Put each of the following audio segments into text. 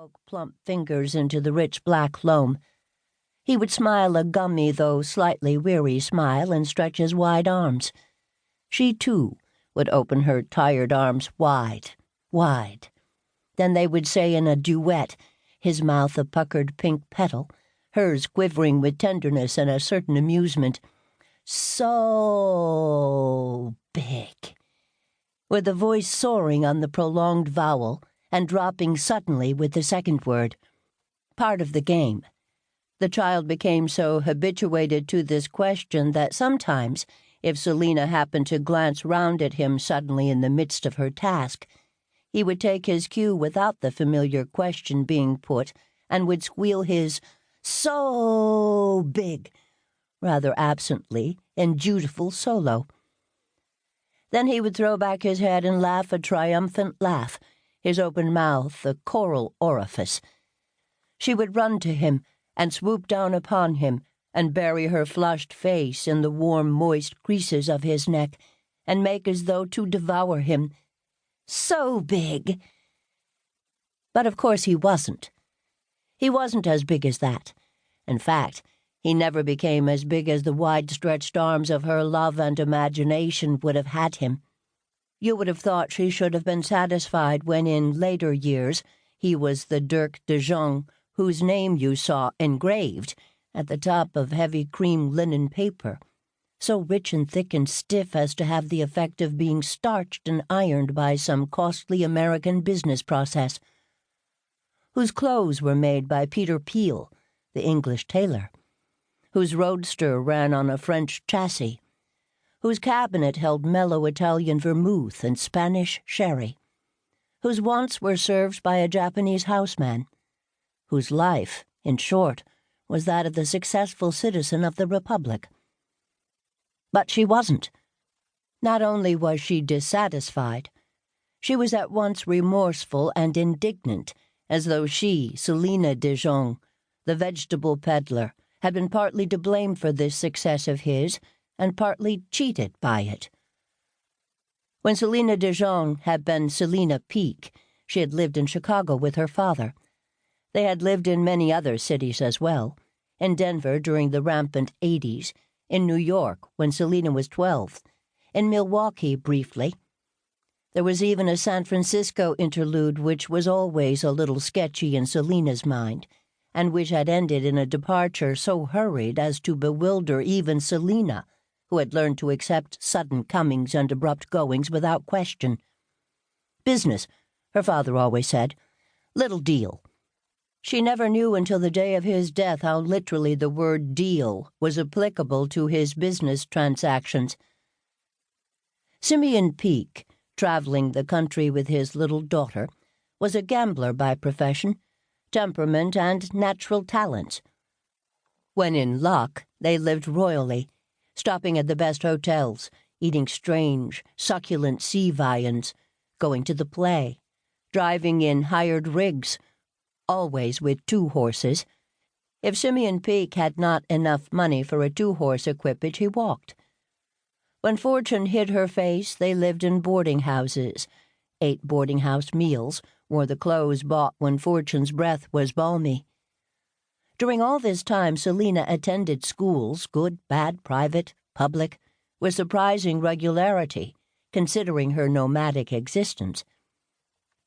poke plump fingers into the rich black loam. He would smile a gummy, though slightly weary smile and stretch his wide arms. She, too, would open her tired arms wide, wide. Then they would say in a duet, his mouth a puckered pink petal, hers quivering with tenderness and a certain amusement, "So big," with the voice soaring on the prolonged vowel and dropping suddenly with the second word. Part of the game. The child became so habituated to this question that sometimes, if Selina happened to glance round at him suddenly in the midst of her task, he would take his cue without the familiar question being put and would squeal his "so big" rather absently in dutiful solo. Then he would throw back his head and laugh a triumphant laugh, his open mouth a choral orifice. She would run to him and swoop down upon him and bury her flushed face in the warm, moist creases of his neck and make as though to devour him. So big! But of course he wasn't. He wasn't as big as that. In fact, he never became as big as the wide-stretched arms of her love and imagination would have had him. You would have thought she should have been satisfied when in later years he was the Dirk Peake whose name you saw engraved at the top of heavy cream linen paper, so rich and thick and stiff as to have the effect of being starched and ironed by some costly American business process, whose clothes were made by Peter Peel, the English tailor, whose roadster ran on a French chassis, whose cabinet held mellow Italian vermouth and Spanish sherry, whose wants were served by a Japanese houseman, whose life, in short, was that of the successful citizen of the Republic. But she wasn't. Not only was she dissatisfied, she was at once remorseful and indignant, as though she, Selina Peake, the vegetable peddler, had been partly to blame for this success of his, and partly cheated by it. When Selina Peake had been Selina Peake, she had lived in Chicago with her father. They had lived in many other cities as well, in Denver during the rampant 80s, in New York when Selina was 12, in Milwaukee briefly. There was even a San Francisco interlude which was always a little sketchy in Selina's mind, and which had ended in a departure so hurried as to bewilder even Selina, who had learned to accept sudden comings and abrupt goings without question. Business, her father always said. Little deal. She never knew until the day of his death how literally the word deal was applicable to his business transactions. Simeon Peake, traveling the country with his little daughter, was a gambler by profession, temperament, and natural talents. When in luck, they lived royally, stopping at the best hotels, eating strange, succulent sea viands, going to the play, driving in hired rigs, always with 2 horses. If Simeon Peake had not enough money for a 2-horse equipage, he walked. When fortune hid her face, they lived in boarding houses, ate boarding-house meals, wore the clothes bought when fortune's breath was balmy. During all this time, Selina attended schools, good, bad, private, public, with surprising regularity, considering her nomadic existence.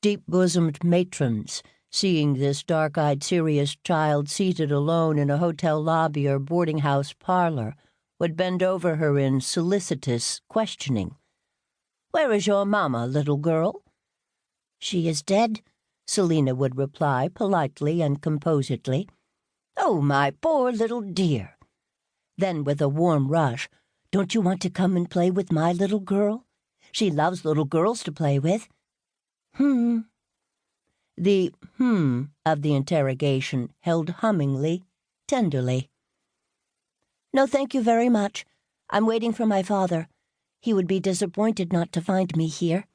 Deep-bosomed matrons, seeing this dark-eyed, serious child seated alone in a hotel lobby or boarding-house parlor, would bend over her in solicitous questioning. "Where is your mamma, little girl?" "She is dead," Selina would reply politely and composedly. "Oh, my poor little dear." Then with a warm rush, "Don't you want to come and play with my little girl? She loves little girls to play with." The of the interrogation held hummingly, tenderly. "No, thank you very much. I'm waiting for my father. He would be disappointed not to find me here."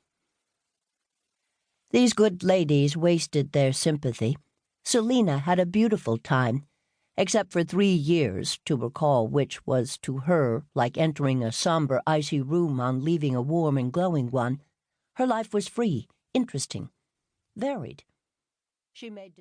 These good ladies wasted their sympathy. Selina had a beautiful time, except for 3 years, to recall which was to her like entering a somber, icy room on leaving a warm and glowing one. Her life was free, interesting, varied. She made